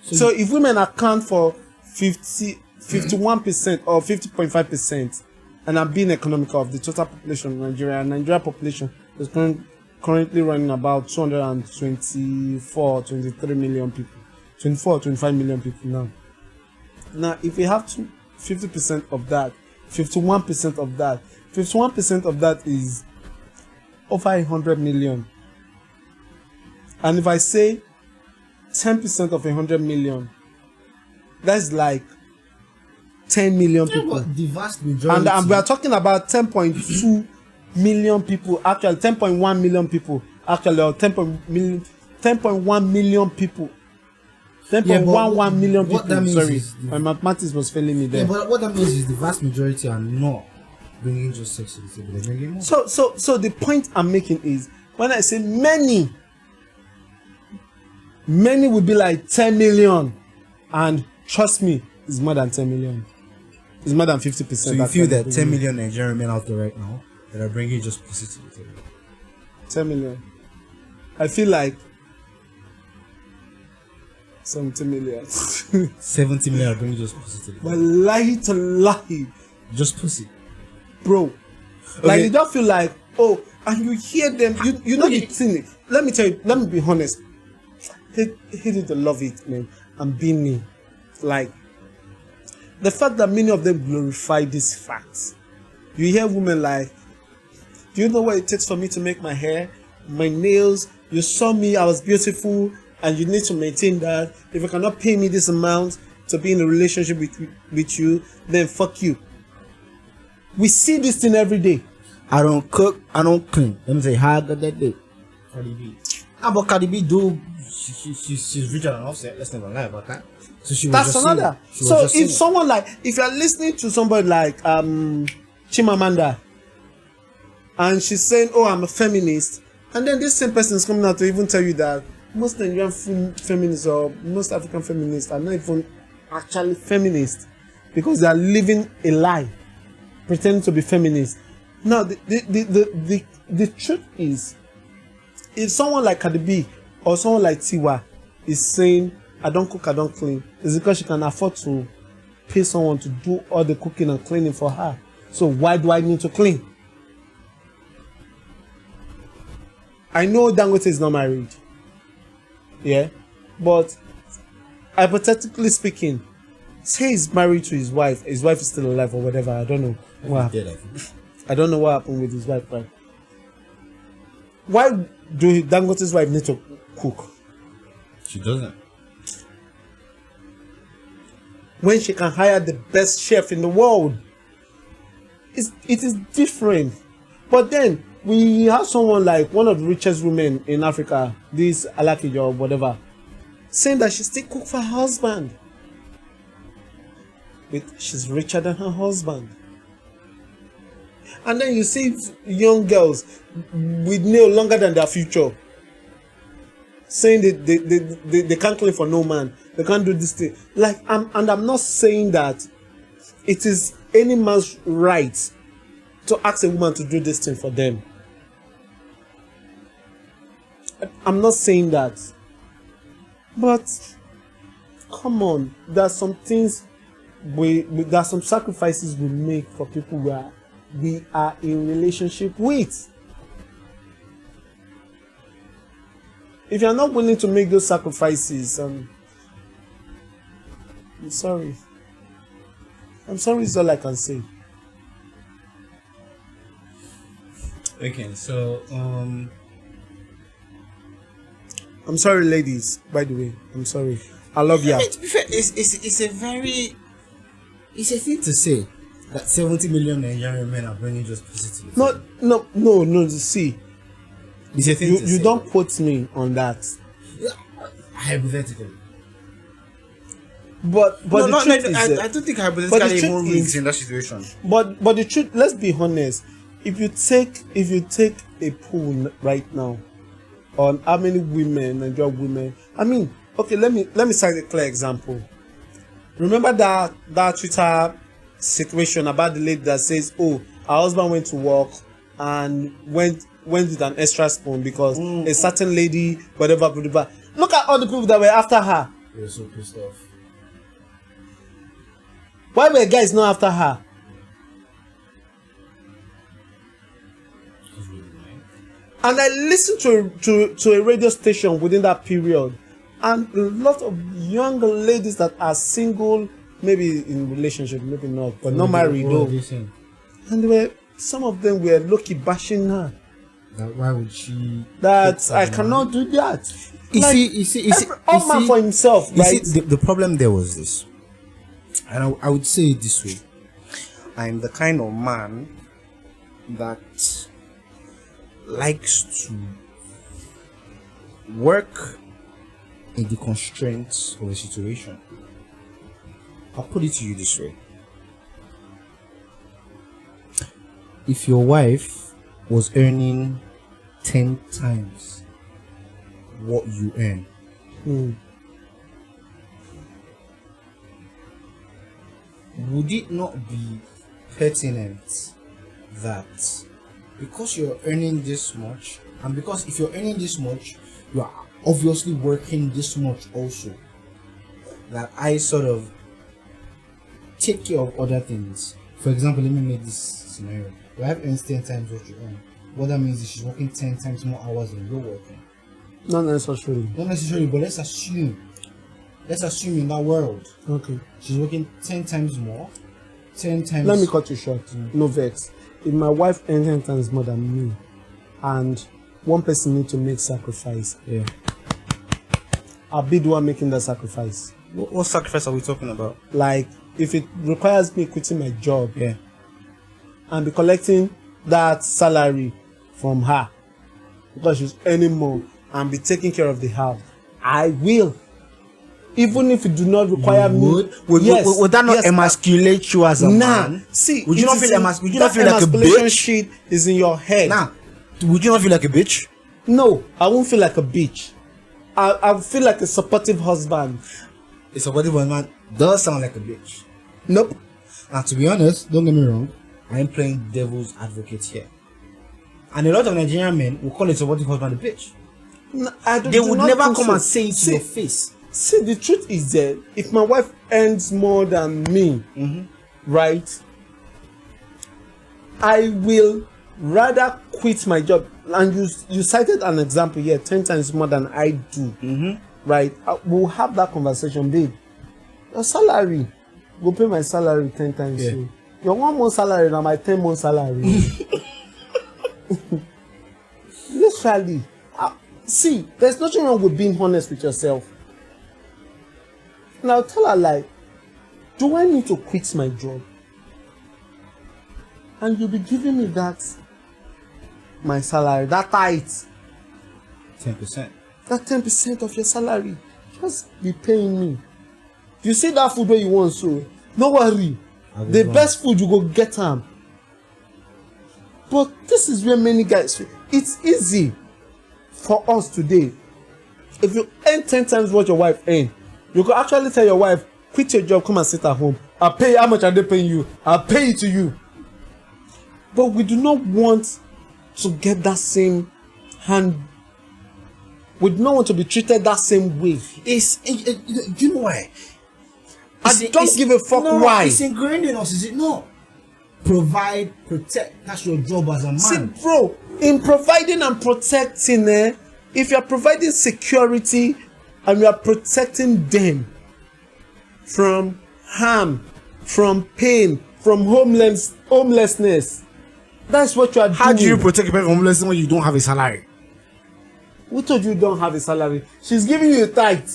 So if women account for 51% or 50.5%, and I'm being economical of the total population of Nigeria, Nigeria population is currently running about 23 million people. 24 or 25 million people now. Now, if we have 50% of that, 51% of that, 51% of that is over 100 million. And if I say 10% of 100 million, that's like 10 million people. The vast majority. And we are talking about 10.2 million people, actually 10.1 million people, actually, or 10.1 million people. 10.11 million people. Sorry, my mathematics was failing me there. Yeah, but what that means is the vast majority are not bringing just sex to the table. They're bringing more. So the point I'm making is, when I say many will be like 10 million, and trust me, it's more than 10 million. It's more than 50%. So you feel that 10 million Nigerian men out there right now that are bringing just pussy to the table? 10 million. I feel like 70 million. 70 million are bringing just pussy to the table. But lie to lie. Just pussy. Bro. Okay. Like, you don't feel like, oh, and you hear them, you know the thing. Let me tell you, let me be honest. Hate it to love it, man. And being me. Like, the fact that many of them glorify these facts. You hear women like, do you know what it takes for me to make my hair, my nails? You saw me, I was beautiful, and you need to maintain that. If you cannot pay me this amount to be in a relationship with you, then fuck you. We see this thing every day. I don't cook, I don't clean. Let me say, how good that day? Cardi B. But Cardi B do, she's richer than Offset. Let's never lie about that. So she was That's another. So if someone like, if you're listening to somebody like Chimamanda, and she's saying, oh, I'm a feminist, and then this same person is coming out to even tell you that most Nigerian feminists or most African feminists are not even actually feminists, because they are living a lie, pretending to be feminists. Now, the truth is, if someone like Cardi B or someone like Tiwa is saying, I don't cook, I don't clean, it's because she can afford to pay someone to do all the cooking and cleaning for her. So why do I need to clean? I know Dangote is not married. Yeah? But hypothetically speaking, say he's married to his wife is still alive or whatever, I don't know. I don't know what happened with his wife, right? Why do Dangote's wife need to cook? She doesn't. When she can hire the best chef in the world. It is different. But then, we have someone like one of the richest women in Africa, this Alakija or whatever, saying that she still cooks for her husband. But she's richer than her husband. And then you see young girls with nail longer than their future saying they can't clean for no man, they can't do this thing. Like, I'm not saying that it is any man's right to ask a woman to do this thing for them. I'm not saying that. But come on, there are some things there are some sacrifices we make for people where we are in relationship with. If you're not willing to make those sacrifices, I'm sorry. I'm sorry is all I can say. Okay, so I'm sorry, ladies, by the way. I'm sorry. I love you. To be fair, it's a thing to say that 70 million Nigerian men are bringing just pussy to the table. No, see. It's a thing to say. You don't put me on that. Yeah, hypothetically. But I don't think hypothetically even means in that situation. But the truth, let's be honest. If you take a pool right now on how many women, Nigerian women, I mean, okay, let me cite a clear example. remember that Twitter situation about the lady that says, "Oh, her husband went to work and went with an extra spoon because a certain lady, whatever." Look at all the people that were after her. You're so pissed off. Why were guys not after her? And I listened to a radio station within that period, and a lot of young ladies that are single, maybe in relationship, maybe not, but not married though. And some of them were low-key bashing her. That why would she? That I cannot do that. You see, all man for himself, right? See, the problem there was this, and I would say it this way: I'm the kind of man that likes to work in the constraints of a situation. I'll put it to you this way: if your wife was earning 10 times what you earn, would it not be pertinent that because you're earning this much, and because if you're earning this much, you are obviously working this much also, that I sort of take care of other things? For example, let me make this scenario. Your wife earns 10 times what you earn. What that means is she's working 10 times more hours than you're working. Not necessarily. Not necessarily, but let's assume in that world. Okay. She's working 10 times more. 10 times. Let me cut you short. No vex. If my wife earns 10 times more than me, and one person needs to make sacrifice, I'll be the one making that sacrifice. What sacrifice are we talking about? Like, if it requires me quitting my job, and be collecting that salary from her because she's earning more, and be taking care of the house, I will. Even if it do not require me. Would that not emasculate you as a man? See, would you not feel like a bitch? Shit is in your head. Would you not feel like a bitch? No, I won't feel like a bitch. I feel like a supportive husband. A supportive husband does sound like a bitch. Nope. Now, to be honest, don't get me wrong, I am playing devil's advocate here. And a lot of Nigerian men will call a supportive husband a bitch. No, they would never come and say it to your face. See, the truth is that if my wife earns more than me, right, I will rather quit my job. And you cited an example here, 10 times more than I do, right? We'll have that conversation, babe. Your salary, go pay my salary 10 times. So your 1 month salary now my 10 month salary. Literally, see, there's nothing wrong with being honest with yourself. Now tell her, like, do I need to quit my job? And you'll be giving me that, my salary, that tithe. 10%. That 10% of your salary. Just be paying me. You see that food where you want, so no worry. The best food you go get them. But this is where many guys feel. It's easy for us today. If you earn 10 times what your wife earns, you could actually tell your wife, quit your job, come and sit at home. I'll pay you. How much are they paying you? I'll pay it to you. But we do not want to get that same hand. We do not want to be treated that same way. You know why? I don't give a fuck why. It's ingrained in us, is it not? Provide, protect. That's your job as a man. See, bro, in providing and protecting, if you are providing security and you are protecting them from harm, from pain, from homelessness, that's what you are doing. How do you protect people from homelessness when you don't have a salary? Who told you don't have a salary? She's giving you a tithe.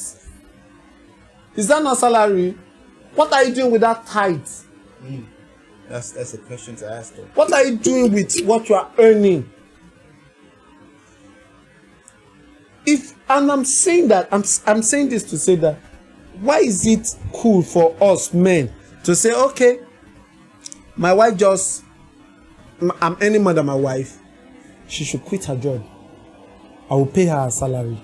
Is that not salary? What are you doing with that tithe? That's a question to ask them. What are you doing with what you are earning? And I'm saying that, I'm saying this to say that, why is it cool for us men to say, okay, my wife I'm earning more than my wife, she should quit her job. I will pay her salary.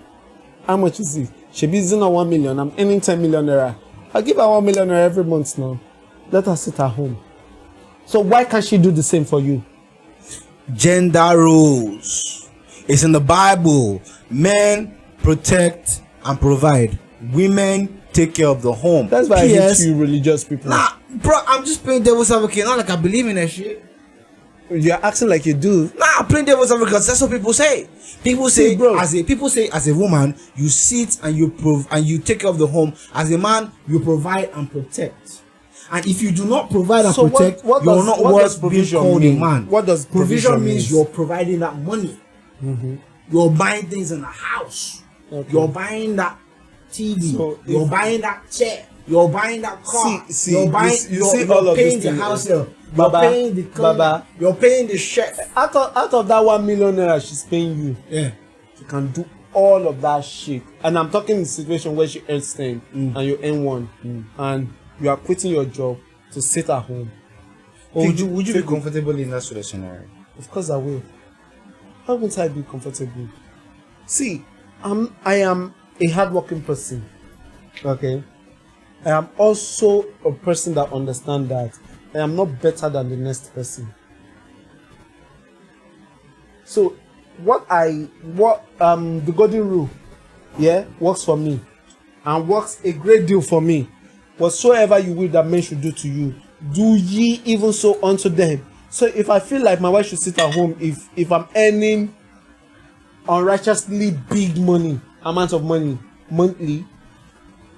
How much is it? She be using 1 million, I'm earning 10 million naira. I give her 1 million every month now. Let her sit at home. So why can't she do the same for you? Gender roles. It's in the Bible. Men protect and provide. Women take care of the home. That's why I hate you religious people. Nah, bro, I'm just playing devil's advocate. Not like I believe in that shit. You're acting like you do. Nah, playing devil's advocate because that's what people say. People say, bro, as a woman, you sit and you take care of the home. As a man, you provide and protect. And if you do not provide and protect, you're not worth being called a man. What does provision means? You're providing that money. Mm-hmm. You're buying things in the house. Okay. You're buying that TV. So you're buying that chair. You're buying that car. You're buying. You're paying the house. You're paying the car. You're paying the chef. Out of that 1 million naira she's paying you, yeah, you can do all of that shit. And I'm talking in a situation where she earns 10 and you earn 1, and you are quitting your job to sit at home. Or would you be comfortable in that sort of scenario? Of course I will. How won't I be comfortable? See, I am a hardworking person. Okay? I am also a person that understands that I am not better than the next person. So the golden rule, yeah, works for me and works a great deal for me. Whatsoever you will that men should do to you, do ye even so unto them. So if I feel like my wife should sit at home, if I'm earning unrighteously big amount of money monthly,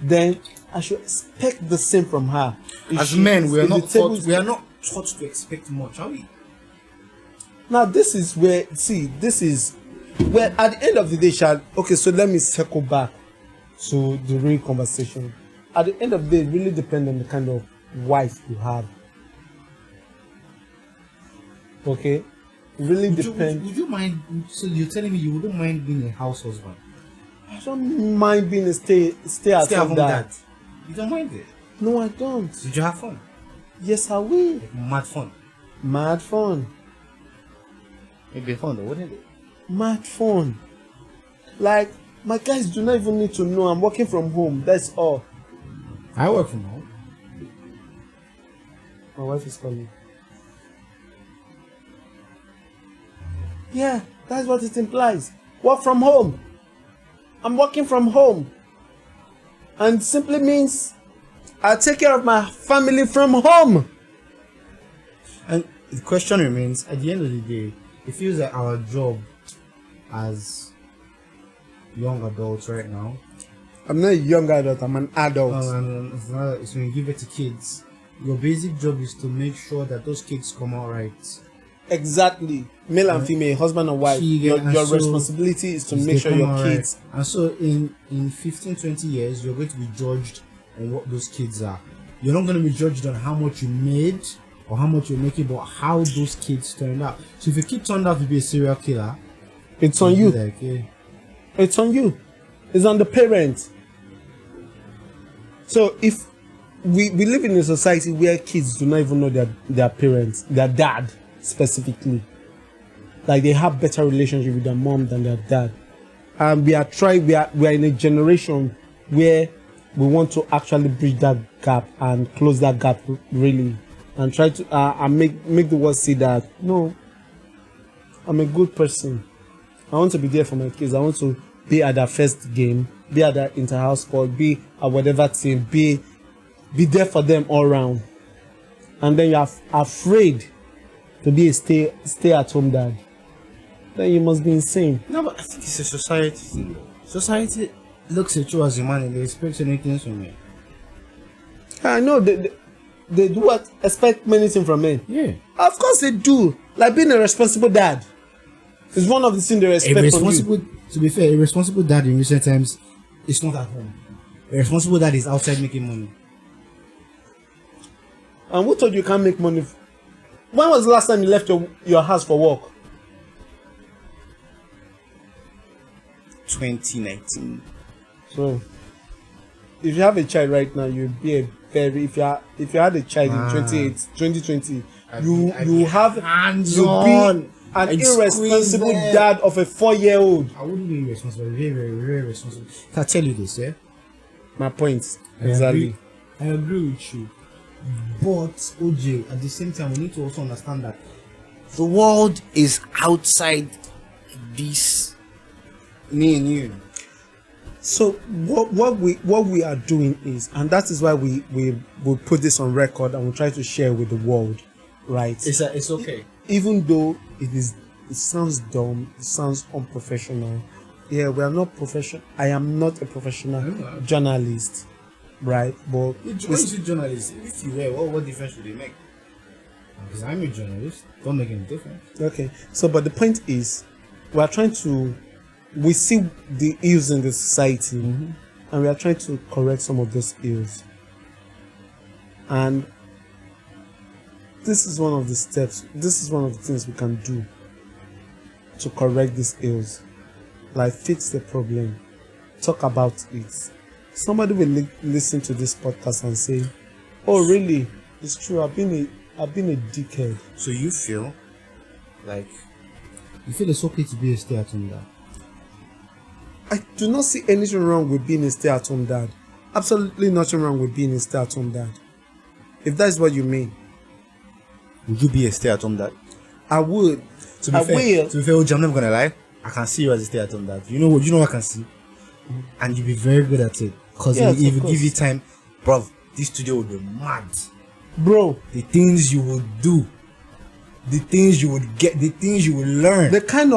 then I should expect the same from her. As men, we are not taught to expect much, are we? Now this is where at the end of the day, okay, so let me circle back to the real conversation. At the end of the day, it really depends on the kind of wife you have. Okay? It really depends. Would you mind? So you're telling me you wouldn't mind being a house husband? I don't mind being a stay at home dad. You don't mind it? No, I don't. Did you have fun? Yes, I will. Like mad fun. Mad fun. It'd be fun though, wouldn't it? Mad fun. Like, my guys do not even need to know I'm working from home. That's all. I work from home. My wife is calling. Yeah, that's what it implies. Work from home. I'm working from home. And simply means I take care of my family from home. And the question remains, at the end of the day, it feels like our job as young adults right now. I'm not a young adult, I'm an adult. It's when you give it to kids. Your basic job is to make sure that those kids come out right. Exactly. Male and female, husband and wife. Your responsibility is to make sure your kids. Right. And so in 15-20 years, you're going to be judged on what those kids are. You're not going to be judged on how much you made or how much you're making, but how those kids turned out. So if your kid turned out to be a serial killer, it's on you. Like, yeah. It's on you. It's on the parents. So if we live in a society where kids do not even know their parents, their dad specifically, like they have better relationship with their mom than their dad, and we are in a generation where we want to actually bridge that gap and close that gap really, and try to and make the world see that no, I'm a good person. I want to be there for my kids. I want to be at their first game, be at their inter-house sport, be at whatever team, be there for them all round. And then you're afraid to be a stay-at-home dad. Then you must be insane. No, but I think it's a society thing. Society looks at you as a man and they expect anything from you. I know they do what? Expect many things from men. Yeah. Of course they do. Like being a responsible dad is one of the things they expect from you. To be fair, a responsible dad in recent times is not at home. A responsible dad is outside making money. And who told you can't make money? When was the last time you left your house for work? 2019. So, if you have a child right now, you'd be a very. If you had a child in 2020, you'll be an irresponsible dad of a 4-year-old. I wouldn't be irresponsible. Very, very, very responsible. Can I tell you this, yeah? My point. Exactly. I agree with you. But OJ, at the same time, we need to also understand that the world is outside this me and you. So what we are doing is, and that is why we put this on record and we try to share with the world, right? It's okay. Even though it sounds dumb, it sounds unprofessional. Yeah, we are not professional. I am not a professional journalist, right? But when you say journalist, if you were, what difference would they make? Because I'm a journalist, don't make any difference. Okay, so but the point is, we see the ills in the society, and we are trying to correct some of those ills. And this is one of the steps. This is one of the things we can do to correct these ills. Like fix the problem, talk about it. Somebody will listen to this podcast and say, "Oh, really? It's true. I've been a dickhead." So you feel it's okay to be a stay-at-home dad? I do not see anything wrong with being a stay-at-home dad. Absolutely nothing wrong with being a stay-at-home dad. If that is what you mean. Would you be a stay-at-home dad? I would. To be fair, OJ, I'm not gonna lie. I can see you as a stay-at-home dad. You know what I can see? And you'll be very good at it. Because if you give you time, bro, this studio would be mad. Bro. The things you would do, the things you would get, the things you would learn. The kind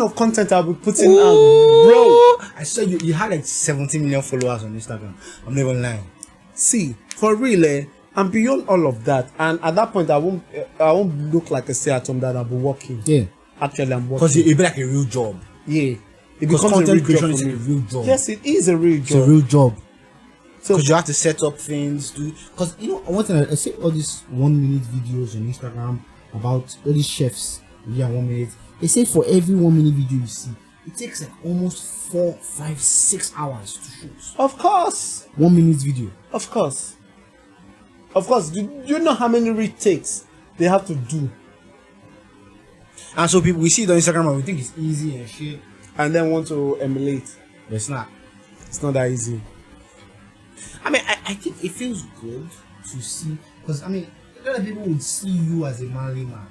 of content I'll be putting out, bro. I saw you had like 17 million followers on Instagram. I'm never lying. See, for real, and beyond all of that, and at that point I won't look like a stay-at-home dad. I'll be working. Yeah. Actually, I'm working. Because it'll be like a real job. Yeah. It becomes content creation is a real job. Yes, it is a real job. It's a real job. So because you have to set up things, because one thing I see all these 1 minute videos on Instagram about all these chefs. Yeah, 1 minute. They say for every 1 minute video you see, it takes like almost 4, 5, 6 hours to shoot. Of course. 1 minute video. Of course. Do you know how many retakes they have to do? And so we see it on Instagram and we think it's easy and shit. And then want to emulate. But it's not. It's not that easy. I mean, I think it feels good to see, because I mean, a lot of people would see you as a manly man.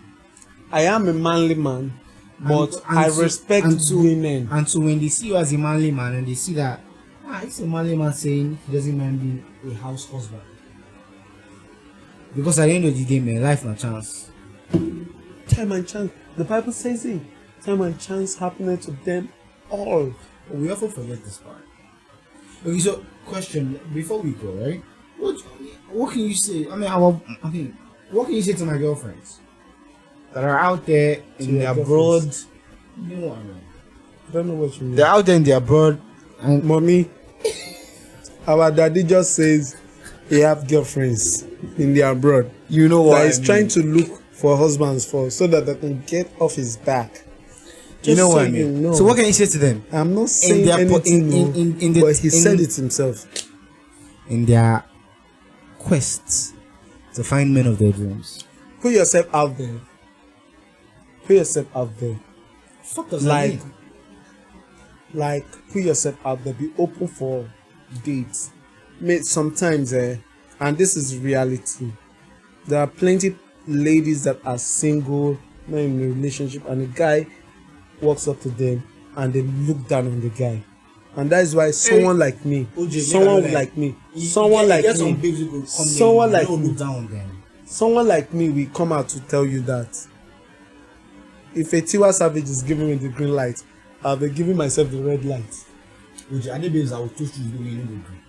I am a manly man, but I respect women. And so when they see you as a manly man and they see that, it's a manly man saying he doesn't mind being a house husband. Because at the end of the day, man, life no chance. Time and chance. The Bible says it. Time and chance happening to them all. But we often forget this part. Okay, so question before we go, right? What can you say? I mean, what can you say to my girlfriends that are out there in the abroad? You know what I mean? I don't know what you mean. They're out there in the abroad, and mommy, our daddy just says he have girlfriends in the abroad. You know what? That he's trying to look for husbands so that they can get off his back. You know what I mean? No. So what can you say to them? I'm not saying anything, but he said it himself. In their quest to find men of their dreams. Put yourself out there. Put yourself out there. Fuck does that mean? Like, put yourself out there. Be open for dates. Sometimes, and this is reality, there are plenty ladies that are single, not in a relationship, and a guy walks up to them and they look down on the guy, and that is why someone like me, someone like me will come out to tell you that if a Tiwa Savage is giving me the green light, I'll be giving myself the red light. I will toast you the way you agree.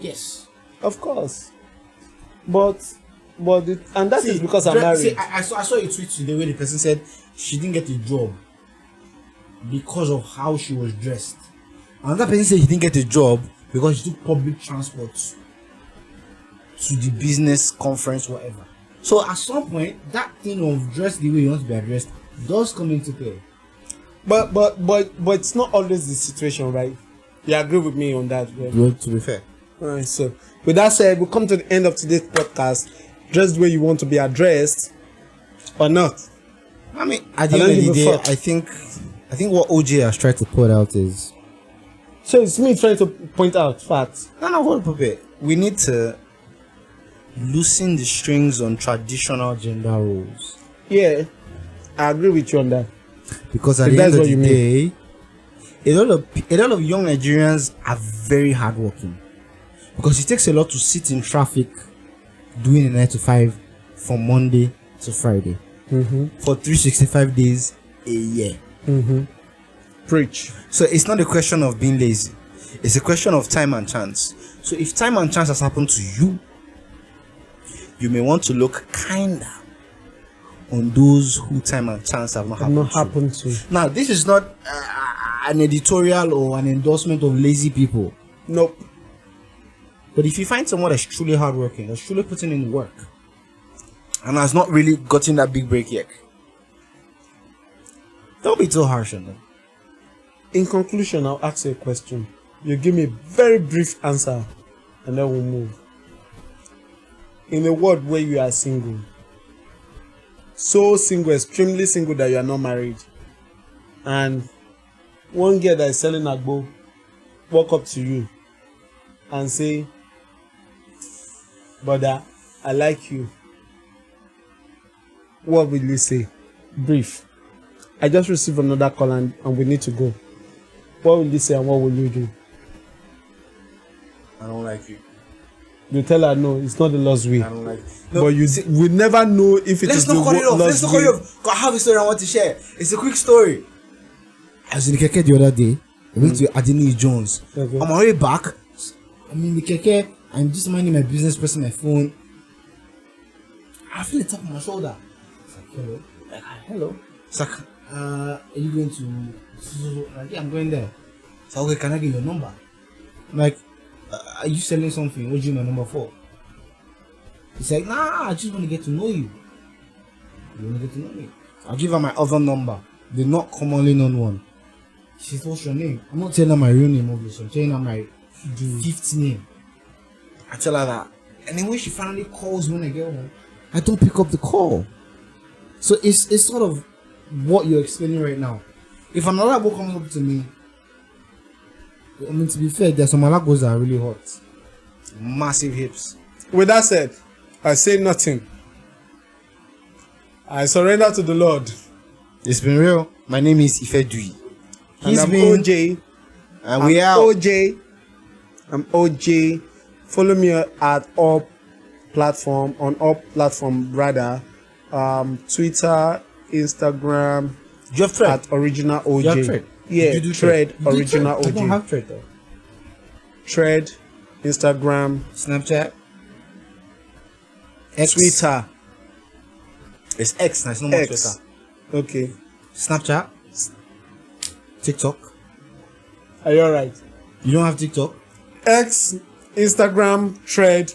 Yes, of course, and that is because I'm married. I saw a tweet today where the person said she didn't get a job because of how she was dressed. Another person said she didn't get a job because she took public transport to the business conference, whatever. So at some point, that thing of dress the way you want to be addressed does come into play. But it's not always the situation, right? You agree with me on that, right? Well, to be fair. Alright, so with that said, we'll come to the end of today's podcast. Dress the way you want to be addressed or not. I mean, at the end of the day, I think what OJ has tried to put out is. So it's me trying to point out facts. No, hold up a bit. we need to loosen the strings on traditional gender roles. Yeah, I agree with you on that. Because at the end of the day, a lot of young Nigerians are very hardworking. Because it takes a lot to sit in traffic doing a 9 to 5 from Monday to Friday for 365 days a year. Preach. So it's not a question of being lazy. It's a question of time and chance. So if time and chance has happened to you, you may want to look kinder on those who time and chance have not happened to. Now, this is not an editorial or an endorsement of lazy people. Nope. But if you find someone that's truly hardworking, that's truly putting in work, and has not really gotten that big break yet, don't be too harsh on them. In conclusion, I'll ask you a question. You give me a very brief answer, and then we'll move. In a world where you are single, so single, extremely single that you are not married, and one girl that is selling agbo walk up to you and say, "Brother, I like you," what will you say? Brief. I just received another call and we need to go. What will you say and what will you do? I don't like you. You tell her no, it's not the lost way. I don't like you. No, but you will never know if it is the lost way. Let's not cut it off. I have a story I want to share. It's a quick story. I was in the keke the other day. I went to Adini Jones. Okay. I'm already back. I'm in the keke. I'm just minding my business, pressing my phone. I feel a tap on my shoulder. It's like, hello. Like, hello. It's like, are you going to? Like, yeah, I'm going there. So, okay, can I get your number? I'm like, are you selling something? What do you need my number for? He's like, nah, I just want to get to know you. You want to get to know me? I'll give her my other number, the not commonly known one. She says, what's your name? I'm not telling her my real name, obviously. I'm telling her my fifth name. I tell her that. And then when she finally calls when I get home, I don't pick up the call. So it's sort of what you're explaining right now. If another boy comes up to me, I mean, to be fair, there's some Malagos that are really hot. Massive hips. With that said, I say nothing. I surrender to the Lord. It's been real. My name is Ifedui. And I'm OJ. And we are OJ. I'm OJ. Follow me at all platform, rather. Twitter, Instagram. Do you have Thread? At Original OJ. You have Thread? Yeah, you do Thread, Original OJ. I don't have Thread though. Thread, Instagram, Snapchat, X. Twitter. It's X now, it's no more Twitter. Okay. Snapchat, TikTok. Are you alright? You don't have TikTok? X, Instagram, Thread,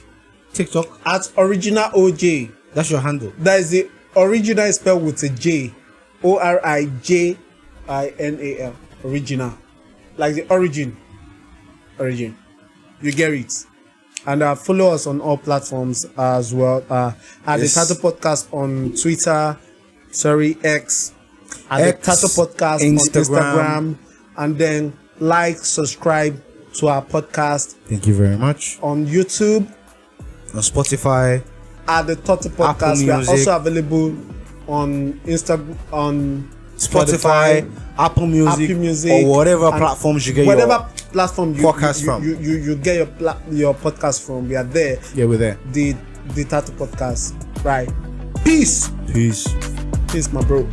TikTok. At Original OJ. That's your handle. That is the original spelled with a J. ORIJINAL. Original. Like the origin. Origin. You get it. And follow us on all platforms as well. At the Tattle Podcast on Twitter. X. At the Tattle Podcast on Instagram. And then like, subscribe to our podcast. Thank you very much. On YouTube. On Spotify. At the Tattle Podcast. We are also available on Instagram, on Spotify, Apple Music, or whatever platforms you get whatever platform you podcast from. You get your podcast from. We are there. Yeah, we're there. The Tattle Podcast. Right. Peace, my bro.